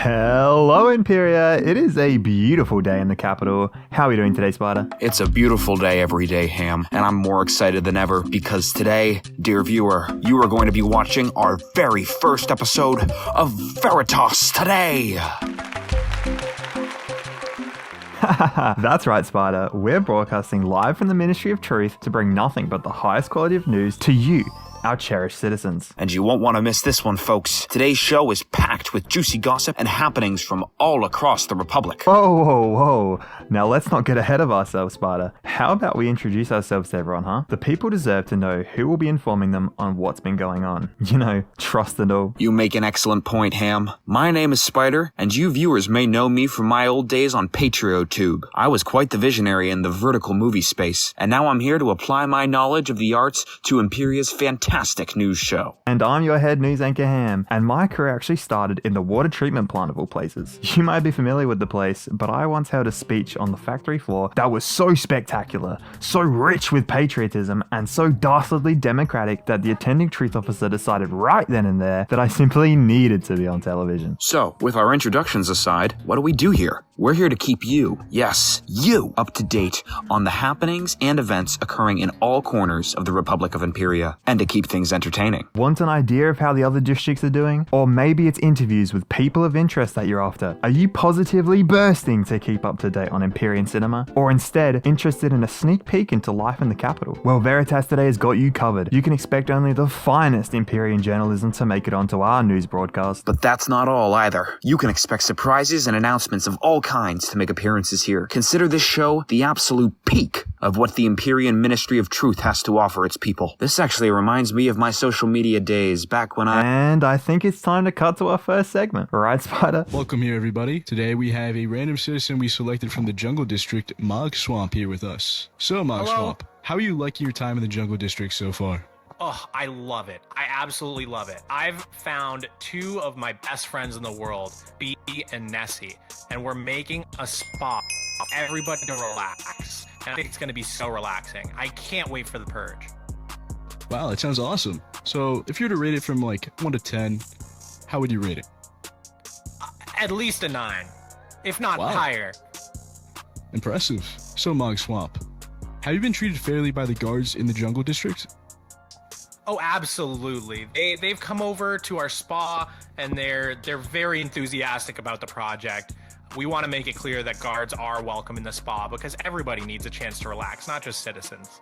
Hello, Imperia. It is a beautiful day in the capital. How are we doing today, Spider? It's a beautiful day every day, Ham, and I'm more excited than ever because today, dear viewer, you are going to be watching our very first episode of Veritas Today. That's right, Spider. We're broadcasting live from the Ministry of Truth to bring nothing but the highest quality of news to you, our cherished citizens. And you won't want to miss this one, folks. Today's show is packed with juicy gossip and happenings from all across the Republic. Whoa. Now let's not get ahead of ourselves, Spider. How about we introduce ourselves to everyone, huh? The people deserve to know who will be informing them on what's been going on. You know, trust and all. You make an excellent point, Ham. My name is Spider, and you viewers may know me from my old days on PatrioTube. I was quite the visionary in the vertical movie space, and now I'm here to apply my knowledge of the arts to Imperia's fantastic news show. And I'm your head news anchor, Ham, and my career actually started in the water treatment plant of all places. You might be familiar with the place, but I once held a speech on the factory floor that was so spectacular, so rich with patriotism, and so dastardly democratic that the attending truth officer decided right then and there that I simply needed to be on television. So, with our introductions aside, what do we do here? We're here to keep you, yes, you, up to date on the happenings and events occurring in all corners of the Republic of Imperia, and to keep things entertaining. Want an idea of how the other districts are doing? Or maybe it's interviews with people of interest that you're after. Are you positively bursting to keep up to date on Empyrean cinema? Or instead, interested in a sneak peek into life in the capital? Well, Veritas Today has got you covered. You can expect only the finest Empyrean journalism to make it onto our news broadcast. But that's not all either. You can expect surprises and announcements of all kinds to make appearances here. Consider this show the absolute peak of what the Empyrean Ministry of Truth has to offer its people. This actually reminds me of my social media days back when And I think it's time to cut to our first segment. Right, Spider? Welcome here, everybody. Today we have a random citizen we selected from the Jungle District, Mog Swamp, here with us. So, Mog Swamp, how are you liking your time in the Jungle District so far? Oh, I love it. I absolutely love it. I've found two of my best friends in the world, Bee and Nessie, and we're making a spa. Everybody to relax. And I think it's going to be so relaxing. I can't wait for the purge. Wow, that sounds awesome. So, if you were to rate it from like 1 to 10, how would you rate it? At least a 9, if not Wow. higher. Impressive. So, Mog Swamp, have you been treated fairly by the guards in the Jungle District? Oh, absolutely. They've come over to our spa, and they're very enthusiastic about the project. We want to make it clear that guards are welcome in the spa because everybody needs a chance to relax, not just citizens.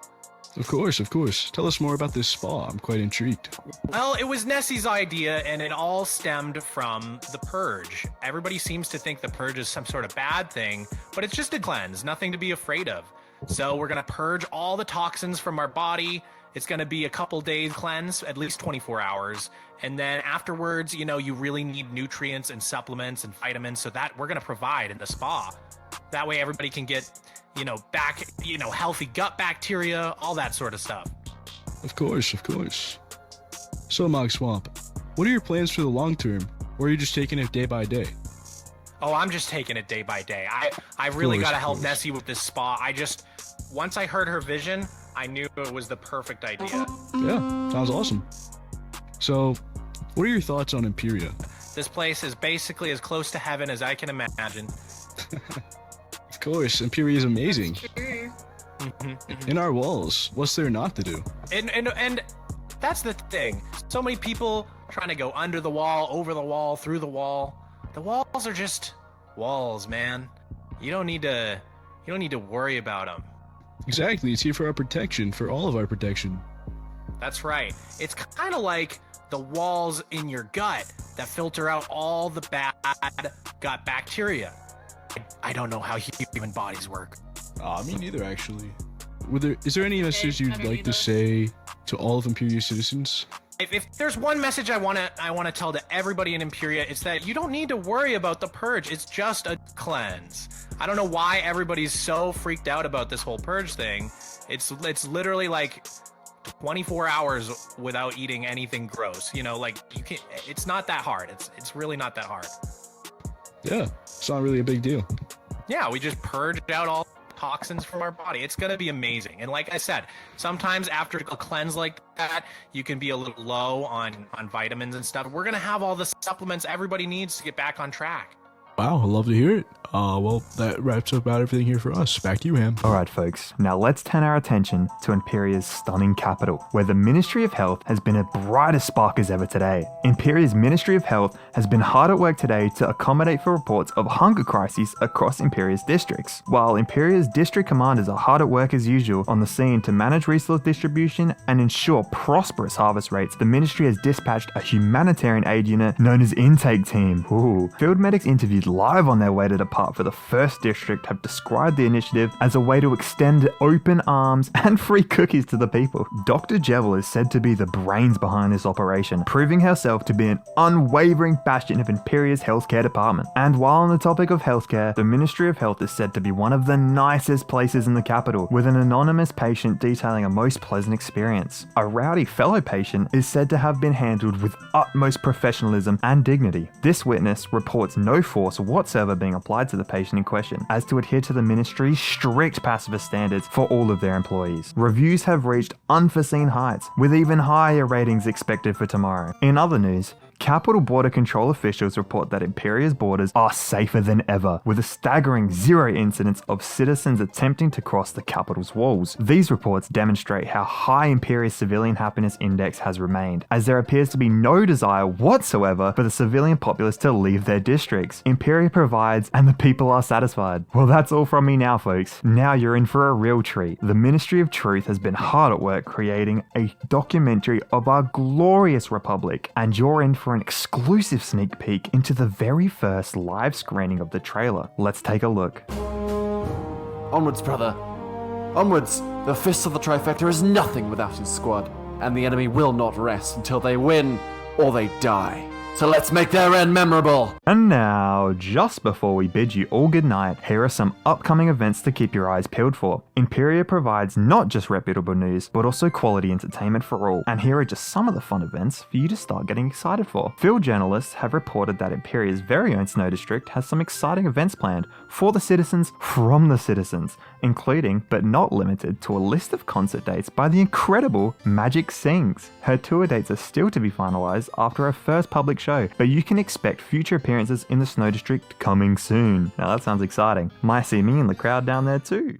Of course. Tell us more about this spa. I'm quite intrigued. Well, it was Nessie's idea, and it all stemmed from the purge. Everybody seems to think the purge is some sort of bad thing, but it's just a cleanse, nothing to be afraid of. So we're going to purge all the toxins from our body. It's going to be a couple days cleanse, at least 24 hours. And then afterwards, you really need nutrients and supplements and vitamins, so that we're going to provide in the spa. That way everybody can get, back, healthy gut bacteria, all that sort of stuff. Of course. So, Mog Swamp, what are your plans for the long term? Or are you just taking it day by day? Oh, I'm just taking it day by day. I really got to help course. Nessie with this spa. Once I heard her vision, I knew it was the perfect idea. Yeah, sounds awesome. So, what are your thoughts on Imperia? This place is basically as close to heaven as I can imagine. Of course, Imperia is amazing. In our walls, what's there not to do? And that's the thing. So many people trying to go under the wall, over the wall, through the wall. The walls are just walls, man. You don't need to worry about them. Exactly, it's here for our protection, for all of our protection. That's right. It's kind of like the walls in your gut that filter out all the bad gut bacteria. I don't know how human bodies work. Me neither, actually. Is there any message you'd like to say to all of Imperia's citizens? If there's one message I want to tell to everybody in Imperia, it's that you don't need to worry about the purge. It's just a cleanse. I don't know why everybody's so freaked out about this whole purge thing. It's literally like 24 hours without eating anything gross. You can't. It's not that hard. It's really not that hard. Yeah, it's not really a big deal. Yeah, we just purged out all toxins from our body. It's going to be amazing. And like I said, sometimes after a cleanse like that, you can be a little low on vitamins and stuff. We're going to have all the supplements everybody needs to get back on track. Wow, I love to hear it. Well, that wraps up about everything here for us. Back to you, Ham. Alright folks, now let's turn our attention to Imperia's stunning capital, where the Ministry of Health has been as bright a spark as ever today. Imperia's Ministry of Health has been hard at work today to accommodate for reports of hunger crises across Imperia's districts. While Imperia's district commanders are hard at work as usual on the scene to manage resource distribution and ensure prosperous harvest rates, the Ministry has dispatched a humanitarian aid unit known as Intake Team. Ooh. Field medics interviewed live on their way to depart for the 1st District have described the initiative as a way to extend open arms and free cookies to the people. Dr. Jevil is said to be the brains behind this operation, proving herself to be an unwavering bastion of Imperia's healthcare department. And while on the topic of healthcare, the Ministry of Health is said to be one of the nicest places in the capital, with an anonymous patient detailing a most pleasant experience. A rowdy fellow patient is said to have been handled with utmost professionalism and dignity. This witness reports no force whatsoever being applied to the patient in question, as to adhere to the ministry's strict pacifist standards for all of their employees. Reviews have reached unforeseen heights, with even higher ratings expected for tomorrow. In other news, Capital Border Control officials report that Imperia's borders are safer than ever, with a staggering 0 incidents of citizens attempting to cross the capital's walls. These reports demonstrate how high Imperia's civilian happiness index has remained, as there appears to be no desire whatsoever for the civilian populace to leave their districts. Imperia provides, and the people are satisfied. Well, that's all from me now, folks. Now you're in for a real treat. The Ministry of Truth has been hard at work creating a documentary of our glorious republic, and you're in for an exclusive sneak peek into the very first live screening of the trailer. Let's take a look. Onwards, brother. Onwards! The Fist of the Trifecta is nothing without his squad, and the enemy will not rest until they win or they die. So let's make their end memorable! And now, just before we bid you all good night, here are some upcoming events to keep your eyes peeled for. Imperia provides not just reputable news, but also quality entertainment for all. And here are just some of the fun events for you to start getting excited for. Field journalists have reported that Imperia's very own Snow District has some exciting events planned for the citizens from the citizens, including, but not limited to, a list of concert dates by the incredible Magic Sings. Her tour dates are still to be finalized after her first public show, but you can expect future appearances in the Snow District coming soon. Now that sounds exciting. Might see me in the crowd down there too.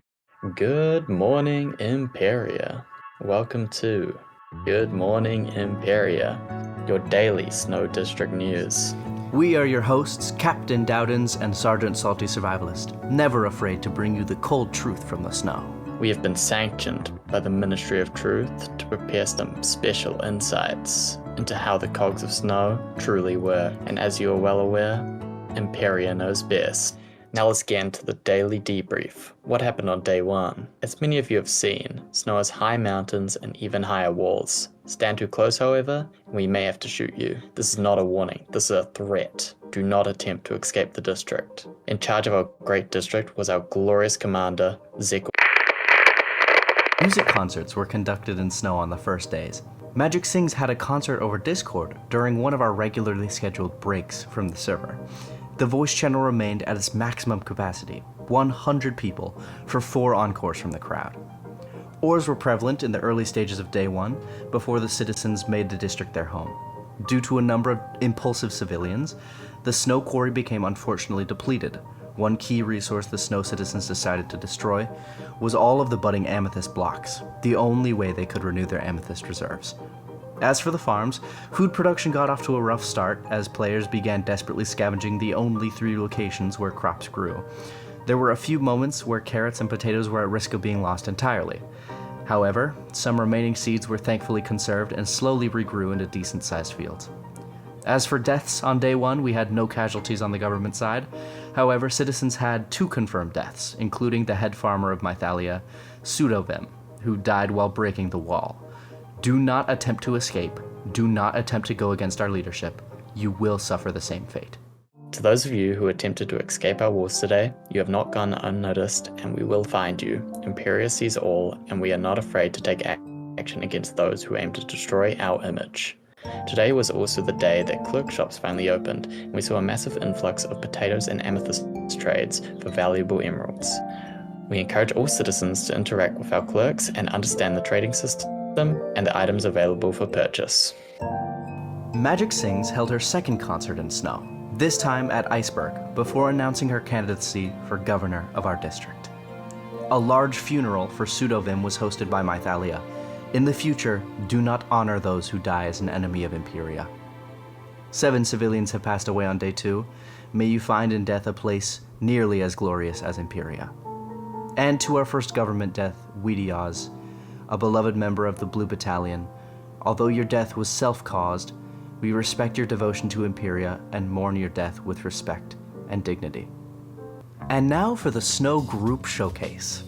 Good morning, Imperia. Welcome to Good Morning, Imperia, your daily Snow District news. We are your hosts, Captain Dowdens and Sergeant Salty Survivalist, never afraid to bring you the cold truth from the snow. We have been sanctioned by the Ministry of Truth to prepare some special insights into how the cogs of snow truly work. And as you are well aware, Imperia knows best. Now let's get into the daily debrief. What happened on day 1? As many of you have seen, snow has high mountains and even higher walls. Stand too close, however, and we may have to shoot you. This is not a warning, this is a threat. Do not attempt to escape the district. In charge of our great district was our glorious commander, Zeko. Music concerts were conducted in snow on the first days. Magic Sings had a concert over Discord during one of our regularly scheduled breaks from the server. The voice channel remained at its maximum capacity, 100 people, for 4 encores from the crowd. Ores were prevalent in the early stages of day 1, before the citizens made the district their home. Due to a number of impulsive civilians, the snow quarry became unfortunately depleted. One key resource the snow citizens decided to destroy was all of the budding amethyst blocks, the only way they could renew their amethyst reserves. As for the farms, food production got off to a rough start as players began desperately scavenging the only 3 locations where crops grew. There were a few moments where carrots and potatoes were at risk of being lost entirely. However, some remaining seeds were thankfully conserved and slowly regrew into decent-sized fields. As for deaths on day 1, we had no casualties on the government side. However, citizens had 2 confirmed deaths, including the head farmer of Mythalia, Pseudovim, who died while breaking the wall. Do not attempt to escape. Do not attempt to go against our leadership. You will suffer the same fate. To those of you who attempted to escape our walls today, you have not gone unnoticed and we will find you. Imperia sees all and we are not afraid to take action against those who aim to destroy our image. Today was also the day that clerk shops finally opened and we saw a massive influx of potatoes and amethyst trades for valuable emeralds. We encourage all citizens to interact with our clerks and understand the trading system and the items available for purchase. Magic Sings held her second concert in Snow, this time at Iceberg, before announcing her candidacy for governor of our district. A large funeral for Pseudovim was hosted by Mythalia. In the future, do not honor those who die as an enemy of Imperia. 7 civilians have passed away on day 2. May you find in death a place nearly as glorious as Imperia. And to our first government death, Veraritoss, a beloved member of the Blue Battalion, although your death was self-caused, we respect your devotion to Imperia and mourn your death with respect and dignity. And now for the Snow Group Showcase.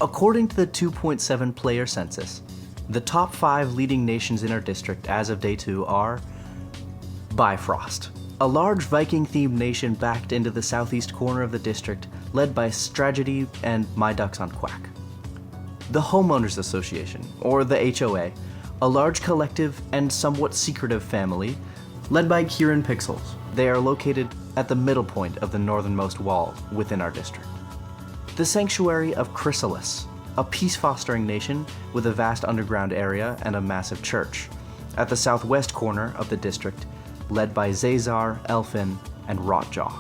According to the 2.7 player census, the top 5 leading nations in our district as of day 2 are Bifrost, a large Viking-themed nation backed into the southeast corner of the district, led by Strategy and My Ducks on Quack. The Homeowners Association, or the HOA, a large collective and somewhat secretive family, led by Kieran Pixels. They are located at the middle point of the northernmost wall within our district. The Sanctuary of Chrysalis, a peace-fostering nation with a vast underground area and a massive church, at the southwest corner of the district, led by Zazar, Elfin, and Rotjaw.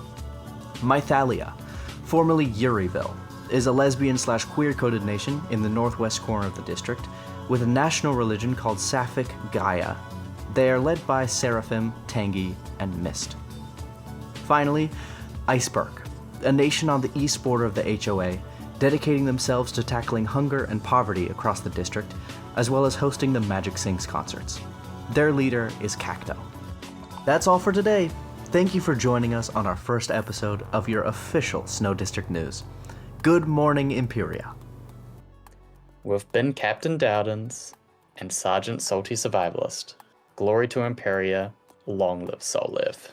Mythalia, formerly Urieville, is a lesbian/queer-coded nation in the northwest corner of the district, with a national religion called Sapphic Gaia. They are led by Seraphim, Tangi, and Mist. Finally, Iceberg, a nation on the east border of the HOA, dedicating themselves to tackling hunger and poverty across the district, as well as hosting the Magic Sings concerts. Their leader is Cacto. That's all for today. Thank you for joining us on our first episode of your official Snow District News. Good morning, Imperia. We've been Captain Dowdens and Sergeant Salty Survivalist. Glory to Imperia, long live Soul Live.